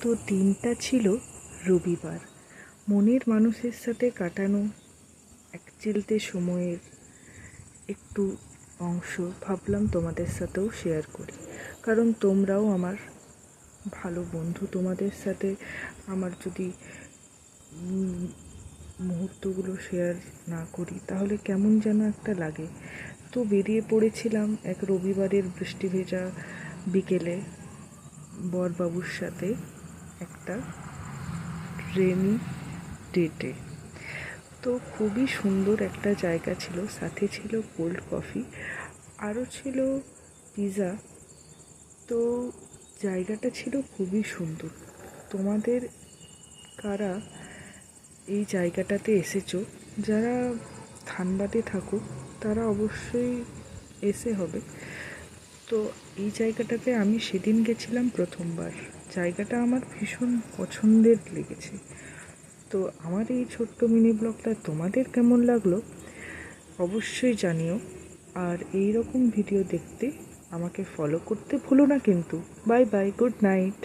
তো দিনটা ছিল রবিবার। মনের মানুষের সাথে কাটানো একচিলতে সময়ের একটু অংশ ভাবলাম তোমাদের সাথেও শেয়ার করি, কারণ তোমরাও আমার ভালো বন্ধু। তোমাদের সাথে আমার যদি মুহূর্তগুলো শেয়ার না করি তাহলে কেমন যেন একটা লাগে। তো বেরিয়ে পড়েছিলাম এক রবিবারের বৃষ্টি ভেজা বিকেলে বরবাবুর সাথে একটা রেনি ডেটে। তো খুবই সুন্দর একটা জায়গা ছিল, সাথে ছিল কোল্ড কফি, আরও ছিল পিৎজা। তো জায়গাটা ছিল খুবই সুন্দর। তোমাদের কারা এই জায়গাটাতে এসেছো, যারা ধানবাদে থাকো তারা অবশ্যই এসে হবে। তো এই জায়গাটাতে আমি সেদিন গেছিলাম প্রথমবার। জায়গাটা আমার ভীষণ পছন্দের লেগেছে। তো আমার এই ছোট্ট মিনি ব্লগটা তোমাদের কেমন লাগলো অবশ্যই জানিও। আর এই রকম ভিডিও দেখতে আমাকে ফলো করতে ভুলো না কিন্তু। Bye bye, good night.